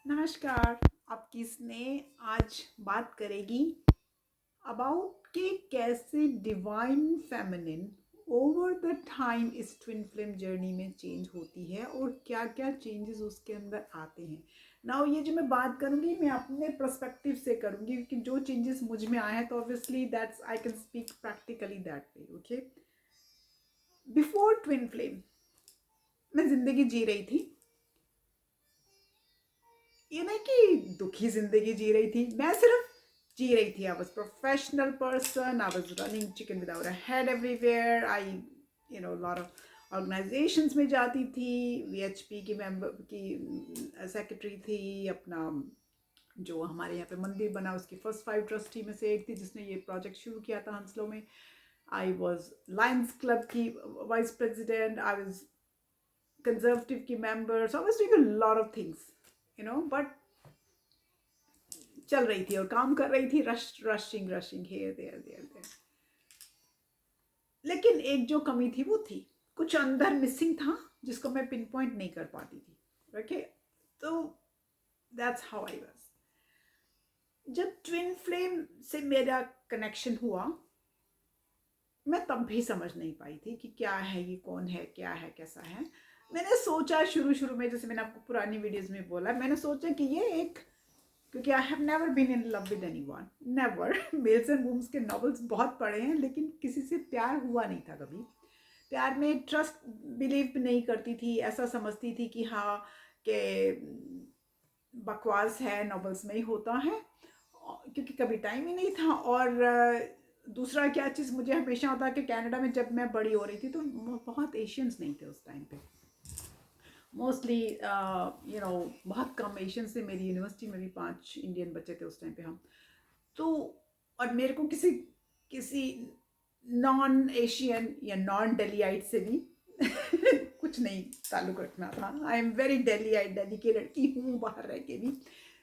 नमस्कार। आपकी स्नेह आज बात करेगी अबाउट कि कैसे divine feminine over the time इस ट्विन फ्लेम जर्नी में चेंज होती है और क्या क्या चेंजेस उसके अंदर आते हैं। नाउ ये जो मैं बात करूँगी मैं अपने पर्सपेक्टिव से करूँगी क्योंकि जो चेंजेस मुझ में आए हैं तो obviously that's I can speak practically that way. Okay, before twin flame मैं जिंदगी जी रही थी। ये नहीं कि दुखी जिंदगी जी रही थी, मैं सिर्फ जी रही थी। I was professional person, I was running chicken without a head everywhere. I lot of organisations में जाती थी, वीएचपी की मेंबर की सेक्रेटरी थी। अपना जो हमारे यहाँ पे मंदिर बना उसकी फर्स्ट 5 ट्रस्टी में से एक थी जिसने ये प्रोजेक्ट शुरू किया था हंसलो में। आई वॉज लायंस क्लब की vice president, I was Conservative की member, so I was doing a lot of things but चल रही थी और काम कर रही थी, rushing rushing here there there there. लेकिन एक जो कमी थी वो थी, कुछ अंदर मिसिंग था जिसको मैं पिन पॉइंट नहीं कर पाती थी। ओके, तो दैट्स हाउ आई वाज। जब ट्विन फ्लेम से मेरा कनेक्शन हुआ मैं तब भी समझ नहीं पाई थी कि क्या है ये, कौन है, क्या है, कैसा है। मैंने सोचा शुरू शुरू में, जैसे मैंने आपको पुरानी वीडियोस में बोला, मैंने सोचा कि ये एक, क्योंकि I have never been in love with anyone, never. Mills and Boons के नॉवेल्स बहुत पढ़े हैं लेकिन किसी से प्यार हुआ नहीं था कभी। प्यार में ट्रस्ट बिलीव नहीं करती थी, ऐसा समझती थी कि हाँ कि बकवास है, नॉवेल्स में ही होता है, क्योंकि कभी टाइम ही नहीं था। और दूसरा क्या चीज़ मुझे हमेशा होता है कि कनाडा में जब मैं बड़ी हो रही थी तो बहुत एशियंस नहीं थे उस टाइम पे। मोस्टली बहुत कम एशियंस थे। मेरी यूनिवर्सिटी में भी 5 इंडियन बच्चे थे उस टाइम पे हम तो। और मेरे को किसी किसी नॉन एशियन या नॉन डेलीआइट से भी कुछ नहीं ताल्लुक रखना था। आई एम वेरी डेलीआइट, दिल्ली की लड़की हूँ बाहर रह के भी,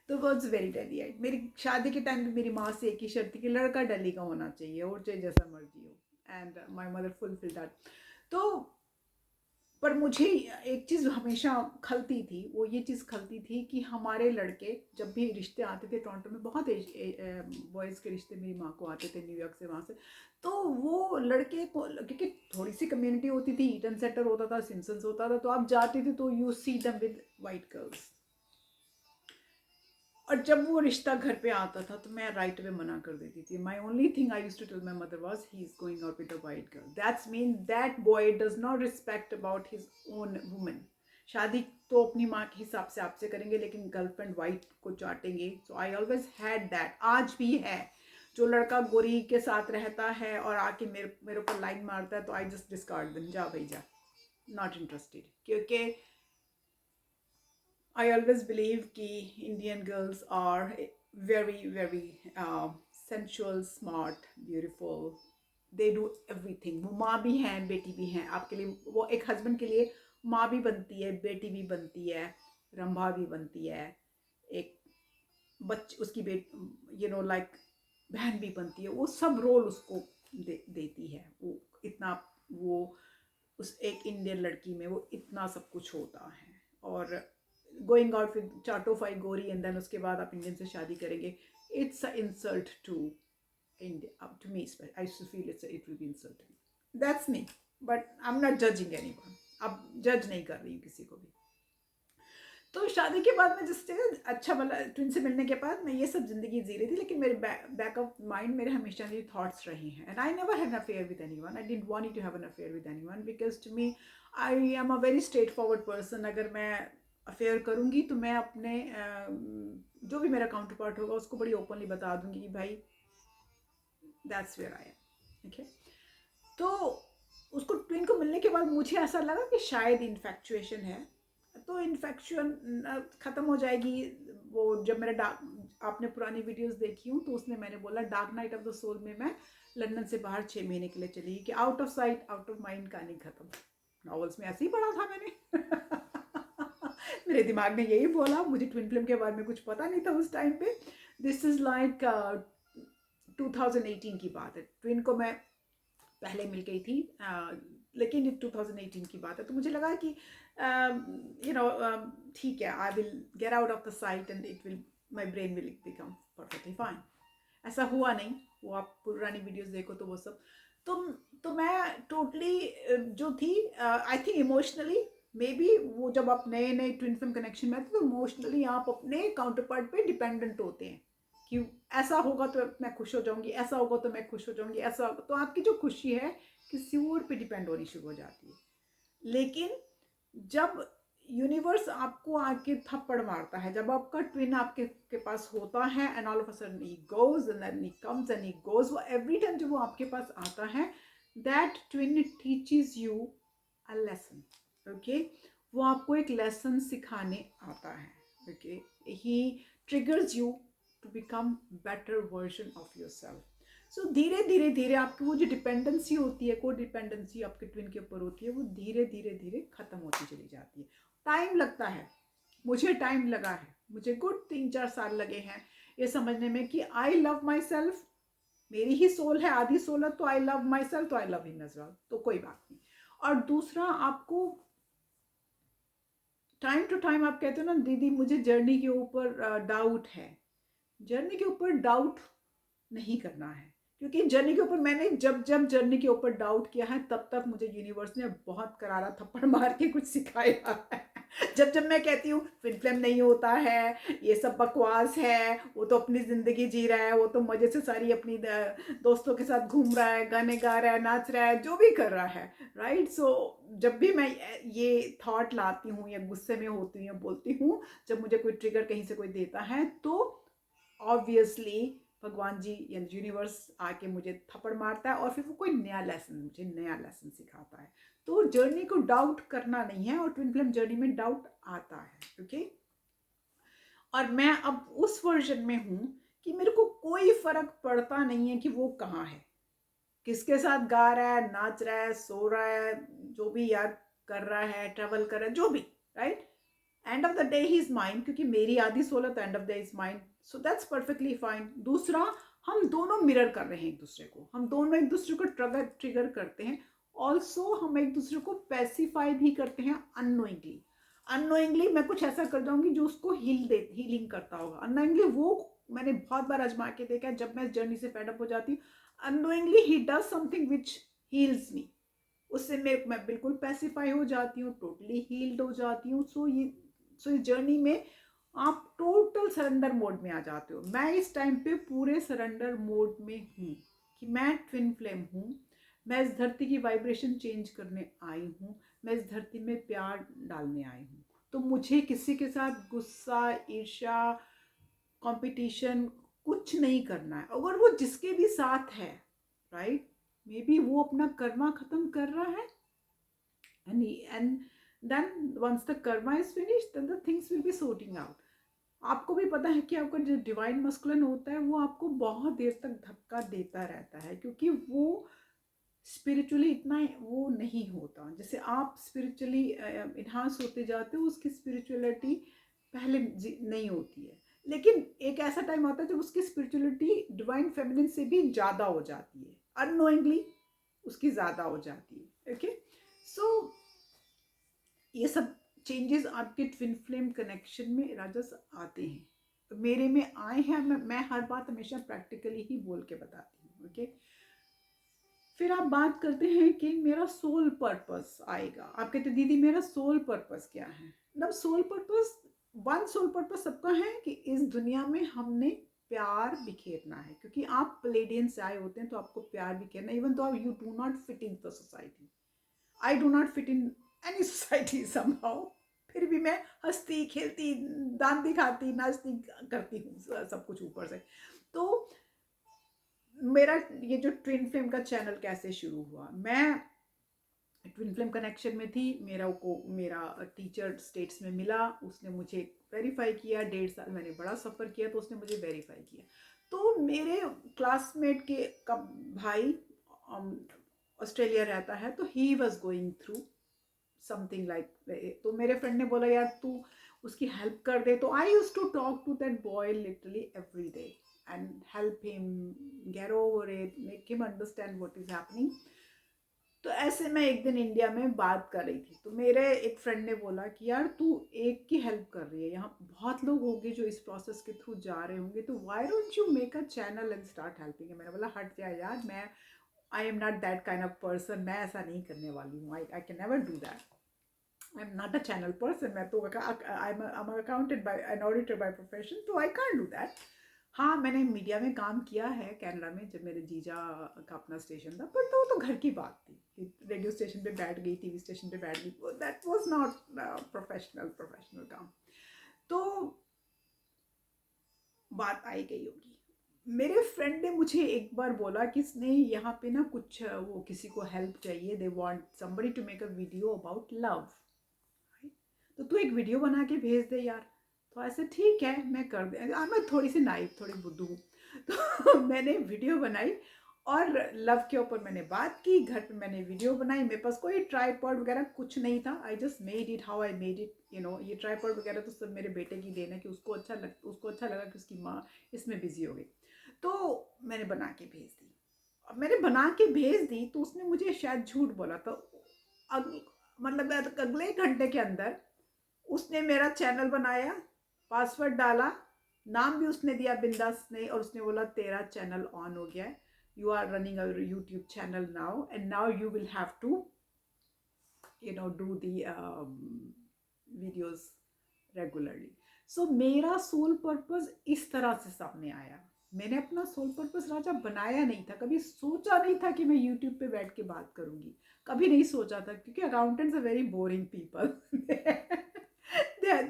तो वॉज वेरी डेलीआइट। मेरी शादी के टाइम पे मेरी माँ से एक ही शर्त थी कि लड़का दिल्ली का होना चाहिए और चाहे जैसा मर्जी हो, and my mother fulfil that. तो पर मुझे एक चीज़ हमेशा खलती थी, वो ये चीज़ खलती थी कि हमारे लड़के जब भी रिश्ते आते थे टोरंटो में, बहुत बॉयज़ के रिश्ते मेरी माँ को आते थे न्यूयॉर्क से, वहाँ से। तो वो लड़के को, क्योंकि थोड़ी सी कम्युनिटी होती थी, ईटन सेंटर होता था, सिम्पसन्स होता था, तो आप जाते थे तो यू सी दम विद वाइट गर्ल्स। और जब वो रिश्ता घर पे आता था तो मैं राइट वे मना कर देती थी। My only thing I used to tell my mother was he is going out with a white girl, that's mean that boy does not respect about his own woman. शादी तो अपनी माँ के हिसाब से आपसे करेंगे लेकिन गर्लफ्रेंड वाइट को चाटेंगे। सो आई ऑलवेज हैड दैट, आज भी है। जो लड़का गोरी के साथ रहता है और आके मेरे ऊपर लाइन मारता है तो आई जस्ट डिस्कार्ड देम, जा भाई जा, नॉट इंटरेस्टेड। क्योंकि I always believe कि Indian girls are very very sensual, smart, beautiful. They do everything. वो माँ भी हैं, बेटी भी हैं आपके लिए। वो एक हस्बैंड के लिए माँ भी बनती है, बेटी भी बनती है, रंभा भी बनती है, एक उसकी लाइक बहन भी बनती है। वो सब रोल उसको देती है। वो इतना, वो उस एक इंडियन लड़की में वो इतना सब कुछ होता है। और गोइंग आउट विद चाटोफाई गोरी एंड देन उसके बाद आप इंडियन से शादी करेंगे, it's a insult to India, to me I feel it will be insulting. That's me, but I am not judging anyone. अब जज नहीं कर रही हूँ किसी को भी। तो शादी के बाद में जिस अच्छा वाला ट्विन से मिलने के बाद मैं ये सब जिंदगी जी रही थी, लेकिन मेरे बैक ऑफ माइंड मेरे हमेशा ये थॉट्स रहे हैं। And I never had an affair with anyone, I didn't want to have an affair with anyone because to me I am a very straight forward person. अगर मैं affair करूँगी तो मैं अपने जो भी मेरा काउंटर पार्ट होगा उसको बड़ी ओपनली बता दूंगी कि भाई that's where I am. Okay, तो उसको ट्विन को मिलने के बाद मुझे ऐसा लगा कि शायद इन्फेक्चुएशन है, तो इन्फेक्शन ख़त्म हो जाएगी। वो जब मेरा डार्क, आपने पुरानी वीडियोस देखी हूँ तो उसमें मैंने बोला dark night of the soul में मैं लंदन से बाहर 6 महीने के लिए चली कि out of sight out of mind, कहानी ख़त्म। नॉवेल्स में ऐसे ही पढ़ा था मैंने। मेरे दिमाग ने यही बोला, मुझे ट्विन फिल्म के बारे में कुछ पता नहीं था उस टाइम पे। दिस इज़ लाइक 2018 की बात है। ट्विन को मैं पहले मिल गई थी लेकिन ये 2018 की बात है, तो मुझे लगा कि यू नो ठीक है, I will get out of the site and it will, my brain will become perfectly fine. ऐसा हुआ नहीं, वो आप पुरानी वीडियोस देखो तो वो सब, तो तो मैं टोटली जो थी, I think emotionally may be, वो जब आप नए नए ट्विन फ्लेम कनेक्शन में आते तो इमोशनली आप अपने काउंटर पार्ट पे डिपेंडेंट होते हैं कि ऐसा होगा तो मैं खुश हो जाऊंगी, ऐसा होगा तो मैं खुश हो जाऊंगी, ऐसा होगा तो आपकी जो खुशी है किसी और पे डिपेंड होनी शुरू हो जाती है। लेकिन जब यूनिवर्स आपको आके थप्पड़ मारता है, जब आपका ट्विन आपके के पास होता है and all of a sudden he goes and then he comes and he goes, वो एवरी टाइम जब वो आपके पास आता है, that twin teaches you a lesson. Okay, वो आपको एक लेसन सिखाने आता है। Okay, he triggers you to become better version of yourself. So धीरे धीरे धीरे आपकी वो जो डिपेंडेंसी होती है, को डिपेंडेंसी आपके ट्विन के ऊपर होती है, वो धीरे धीरे धीरे खत्म होती चली जाती है। टाइम लगता है, मुझे टाइम लगा है, मुझे गुड 3-4 साल लगे हैं ये समझने में कि आई लव माई सेल्फ, मेरी ही सोल है, आधी सोल है, तो आई लव माई सेल्फ, तो I love him as well, तो कोई बात नहीं। और दूसरा, आपको टाइम टू टाइम आप कहते हो ना दीदी मुझे जर्नी के ऊपर डाउट है, जर्नी के ऊपर डाउट नहीं करना है, क्योंकि जर्नी के ऊपर मैंने जब जब जर्नी के ऊपर डाउट किया है तब तक मुझे यूनिवर्स ने बहुत करारा थप्पड़ मार के कुछ सिखाया है। जब जब मैं कहती हूँ ट्विन फ्लेम नहीं होता है, ये सब बकवास है, वो तो अपनी ज़िंदगी जी रहा है, वो तो मज़े से सारी अपनी दोस्तों के साथ घूम रहा है, गाने गा रहा है, नाच रहा है, जो भी कर रहा है, राइट। सो जब भी मैं ये थॉट लाती हूँ या गुस्से में होती हूँ या बोलती हूँ, जब मुझे कोई ट्रिगर कहीं से कोई देता है, तो ऑब्वियसली भगवान जी या यूनिवर्स आके मुझे थप्पड़ मारता है और फिर वो कोई नया लेसन, मुझे नया लेसन सिखाता है। तो जर्नी को डाउट करना नहीं है, और ट्विन फ्लेम जर्नी में डाउट आता है। ओके, और मैं अब उस वर्जन में हूँ कि मेरे को कोई फर्क पड़ता नहीं है कि वो कहाँ है, किसके साथ गा रहा है, नाच रहा है, सो रहा है, जो भी याद कर रहा है, ट्रेवल कर रहा है, जो भी, right. End of the day he is mind, क्योंकि मेरी आधी सोल है तो end of the day is mind, so that's perfectly fine. दूसरा, हम दोनों मिरर कर रहे हैं एक दूसरे को, हम दोनों एक दूसरे को ट्रिगर करते हैं। ऑल्सो हम एक दूसरे को पैसिफाई भी करते हैं अननोइंगली। अननोइंगली मैं कुछ ऐसा कर जाऊंगी जो उसको हीलिंग करता होगा, अननोइंगली वो मैंने बहुत बार आजमा के देखा है। जब मैं इस जर्नी से फेडअप हो जाती हूँ, unknowingly he does something which heals me, उससे मैं बिल्कुल पैसिफाई हो जाती हूँ, टोटली हील्ड हो जाती हूँ। सो इस जर्नी में आप टोटल सरेंडर मोड में आ जाते हो। मैं इस टाइम पे पूरे सरेंडर मोड में हूँ कि मैं ट्विन फ्लेम हूँ, मैं इस धरती की वाइब्रेशन चेंज करने आई हूँ, मैं इस धरती में प्यार डालने आई हूँ। तो मुझे किसी के साथ गुस्सा, ईर्ष्या, कंपटीशन कुछ नहीं करना है। अगर वो जिसके भी साथ है, राइट, मे बी वो अपना कर्मा खत्म कर रहा है, and then once the karma is finished, then the things will be sorting out. आपको भी पता है कि आपका जो डिवाइन मस्कुलिन होता है वो आपको बहुत देर तक धक्का देता रहता है, क्योंकि वो स्पिरिचुअली इतना वो नहीं होता। जैसे आप स्पिरिचुअली इन्हांस होते जाते हो, उसकी स्पिरिचुअलिटी पहले नहीं होती है, लेकिन एक ऐसा टाइम आता है जब उसकी स्पिरिचुअलिटी डिवाइन फेमिनिन से भी ज़्यादा हो जाती है, अननोइंगली उसकी ज़्यादा हो जाती है। ओके, सो ये सब चेंजेस आपके ट्विन फ्लेम कनेक्शन में राजस आते हैं, तो मेरे में आए हैं। मैं हर बात हमेशा प्रैक्टिकली ही बोल के बताती हूँ। ओके, फिर आप बात करते हैं कि मेरा सोल पर्पस आएगा। आप कहते दीदी मेरा सोल पर्पस क्या है? मतलब soul purpose, one soul purpose सबका है कि इस दुनिया में हमने प्यार बिखेरना है, क्योंकि आप प्लेडियन से आए होते हैं तो आपको प्यार बिखेरना, इवन तो you do not fit in the society, I do not fit in any society somehow, फिर भी मैं हंसती खेलती, दान दिखाती, नाचती करती हूँ सब कुछ ऊपर से। तो मेरा ये जो ट्विन फ्लेम का चैनल कैसे शुरू हुआ, मैं ट्विन फ्लेम कनेक्शन में थी, मेरा टीचर स्टेट्स में मिला, उसने मुझे वेरीफाई किया, 1.5 साल मैंने बड़ा सफ़र किया, तो उसने मुझे वेरीफाई किया। तो मेरे क्लासमेट के का भाई ऑस्ट्रेलिया रहता है, तो he was going through something like, तो मेरे फ्रेंड ने बोला यार तू उसकी हेल्प कर दे। तो I use to talk to that boy literally every day and help him get over it, make him understand what is happening. तो ऐसे मैं एक दिन इंडिया में बात कर रही थी, तो मेरे एक फ्रेंड ने बोला कि यार तू एक की हेल्प कर रही है, यहाँ बहुत लोग होंगे जो इस प्रोसेस के थ्रू जा रहे होंगे, तो why don't you make a channel and start helping. मैंने बोला हट जा यार, मैं आई am not that kind of person, मैं ऐसा नहीं करने वाली हूँ, I can never do that, I am not a channel person, मैं तो I am accountant bye an auditor by profession, तो आई कांट डू दैट। हाँ, मैंने मीडिया में काम किया है कनाडा में, जब मेरे जीजा का अपना स्टेशन था, पर तो घर की बात थी कि रेडियो स्टेशन पे बैठ गई, टीवी स्टेशन पे बैठ गई, दैट वाज नॉट प्रोफेशनल काम। तो बात आई गई होगी। मेरे फ्रेंड ने मुझे एक बार बोला कि इसने यहाँ पे ना कुछ वो किसी को हेल्प चाहिए, they want somebody to make a video about love, तो तू एक वीडियो बना के भेज दे यार। तो ऐसे ठीक है, मैं कर दे, मैं थोड़ी सी नाइव, थोड़ी बुद्धू हूँ, तो मैंने वीडियो बनाई और लव के ऊपर मैंने बात की, घर पे मैंने वीडियो बनाई, मेरे पास कोई ट्राईपॉड वगैरह कुछ नहीं था, I just made it how I made it, you know. ये ट्राईपॉड वगैरह तो सब मेरे बेटे की देन है कि उसको अच्छा लगा कि उसकी माँ इसमें बिजी हो गई, तो मैंने बना के भेज दी। अब मैंने बना के भेज दी तो उसने मुझे शायद झूठ बोला, तो मतलब अगले घंटे के अंदर उसने मेरा चैनल बनाया, पासवर्ड डाला, नाम भी उसने दिया बिंदास ने, और उसने बोला तेरा चैनल ऑन हो गया है, you are running a YouTube channel now and now you will have to do the videos regularly. So मेरा सोल पर्पस इस तरह से सामने आया। मैंने अपना सोल पर्पस राजा बनाया नहीं था, कभी सोचा नहीं था कि मैं यूट्यूब पे बैठ के बात करूंगी, कभी नहीं सोचा था, क्योंकि accountants are very boring people.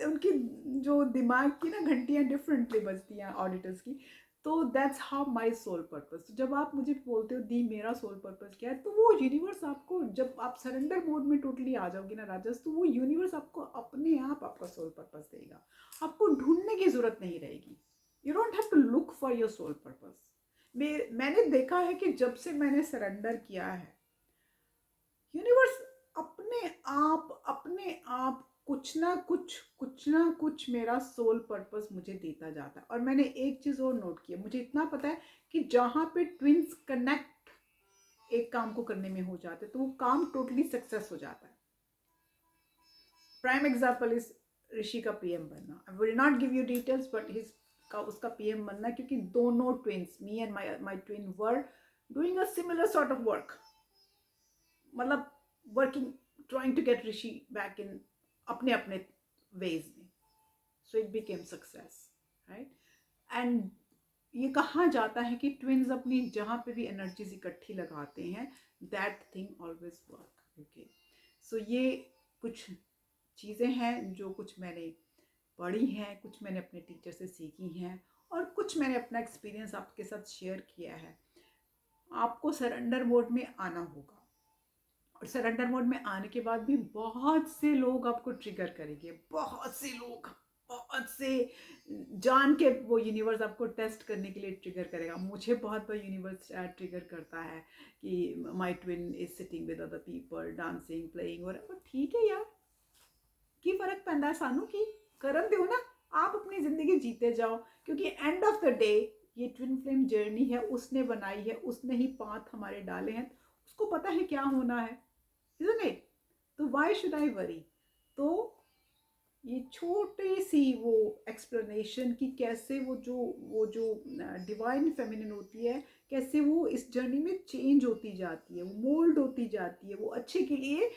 उनकी जो दिमाग की ना घंटियाँ डिफरेंटली बजती हैं ऑडिटर्स की। तो that's how my soul purpose. जब आप मुझे बोलते हो दी मेरा सोल पर्पस क्या है, तो वो यूनिवर्स आपको, जब आप सरेंडर मोड में टोटली आ जाओगे ना राजस, तो वो यूनिवर्स आपको अपने आप आपका सोल पर्पस देगा, आपको ढूंढने की जरूरत नहीं रहेगी। You don't have to look for your soul purpose. मैंने देखा है कि जब से मैंने सरेंडर किया है, यूनिवर्स अपने आप कुछ ना कुछ मेरा सोल पर्पस मुझे देता जाता है। और मैंने एक चीज़ और नोट की है, मुझे इतना पता है कि जहाँ पे ट्विंस कनेक्ट एक काम को करने में हो जाते तो वो काम टोटली सक्सेस हो जाता है। प्राइम एग्जाम्पल इज ऋषि का पीएम बनना। I will not give you details, but his का उसका पीएम बनना, क्योंकि दोनों twins, me and my twin, were doing a similar sort of work, मतलब working, trying to get Rishi back in अपने अपने वेज में। So it became success, right. And ये कहा जाता है कि ट्विन्स अपनी जहाँ पे भी एनर्जीज इकट्ठी लगाते हैं, that thing always work. Okay, so ये कुछ चीज़ें हैं जो कुछ मैंने पढ़ी हैं, कुछ मैंने अपने टीचर से सीखी हैं, और कुछ मैंने अपना एक्सपीरियंस आपके साथ शेयर किया है। आपको सरेंडर मोड में आना होगा, और सरेंडर मोड में आने के बाद भी बहुत से लोग आपको ट्रिगर करेंगे, बहुत से जान के वो यूनिवर्स आपको टेस्ट करने के लिए ट्रिगर करेगा। मुझे बहुत बार यूनिवर्स ट्रिगर करता है कि my twin is sitting with other people dancing playing, और ठीक है यार, की फर्क पैंदा है सानू, की करन दो ना, आप अपनी जिंदगी जीते जाओ, क्योंकि एंड ऑफ द डे ये ट्विन फ्लेम जर्नी है, उसने बनाई है, उसने ही पाथ हमारे डाले हैं, उसको पता है क्या होना है, isn't it? तो why should I worry? तो ये छोटी सी वो एक्सप्लेनेशन कि कैसे वो जो डिवाइन फेमिनिन होती है, कैसे वो इस जर्नी में चेंज होती जाती है, वो मोल्ड होती जाती है, वो अच्छे के लिए।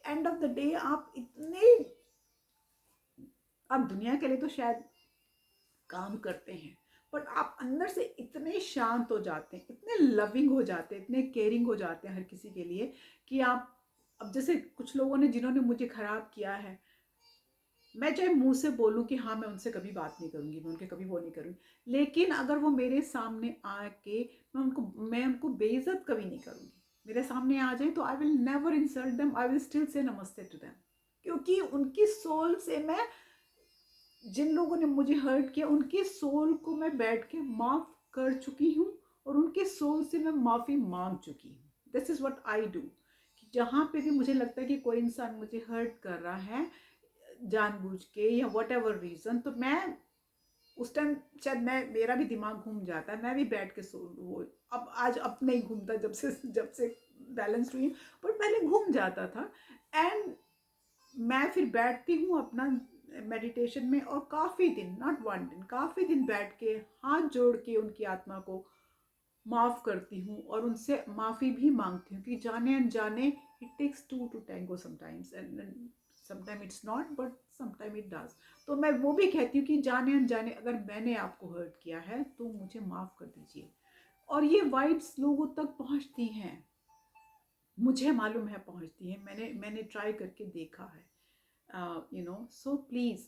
एंड ऑफ द डे आप दुनिया के लिए तो शायद काम करते हैं, बट आप अंदर से इतने शांत हो जाते हैं, इतने लविंग हो जाते हैं, इतने केयरिंग हो जाते हैं हर किसी के लिए, कि आप, अब जैसे कुछ लोगों ने जिन्होंने मुझे ख़राब किया है, मैं चाहे मुंह से बोलूँ कि हाँ मैं उनसे कभी बात नहीं करूँगी, मैं उनके कभी वो नहीं करूँगी, लेकिन अगर वो मेरे सामने आके, मैं उनको बेइज्जत कभी नहीं करूँगी। मेरे सामने आ जाए तो I will never insult them, I will still say नमस्ते टू देम, क्योंकि उनकी सोल से मैं, जिन लोगों ने मुझे हर्ट किया, उनके सोल को मैं बैठ के माफ़ कर चुकी हूँ, और उनके सोल से मैं माफ़ी मांग चुकी हूँ। This is what I do, कि जहाँ पे भी मुझे लगता है कि कोई इंसान मुझे हर्ट कर रहा है जानबूझ के या वट एवर रीज़न, तो मैं उस टाइम शायद मेरा भी दिमाग घूम जाता है, मैं भी बैठ के वो अब आज अब नहीं घूमता, जब से बैलेंस हुई, बट पहले घूम जाता था। एंड मैं फिर बैठती हूँ अपना मेडिटेशन में, और काफ़ी दिन, नॉट वन दिन, काफ़ी दिन बैठ के हाथ जोड़ के उनकी आत्मा को माफ़ करती हूँ और उनसे माफ़ी भी मांगती हूँ कि जाने अनजाने it takes two to tango sometimes, and sometime it's not, but sometime it does. तो मैं वो भी कहती हूँ कि जाने अनजाने अगर मैंने आपको हर्ट किया है तो मुझे माफ़ कर दीजिए। और ये वाइब्स लोगों तक पहुँचती हैं, मुझे मालूम है पहुँचती हैं, मैंने मैंने ट्राई करके देखा है। सो प्लीज़,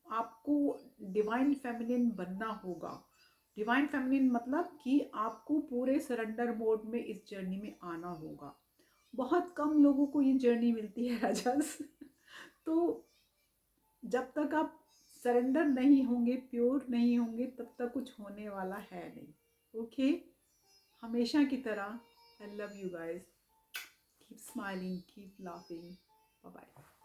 आपको डिवाइन फेमिनिन बनना होगा। डिवाइन फेमिनिन मतलब कि आपको पूरे सरेंडर मोड में इस जर्नी में आना होगा। बहुत कम लोगों को ये जर्नी मिलती है राजस। तो जब तक आप सरेंडर नहीं होंगे, प्योर नहीं होंगे, तब तक कुछ होने वाला है नहीं। ओके, हमेशा की तरह, I love you guys, keep smiling, keep laughing, bye bye.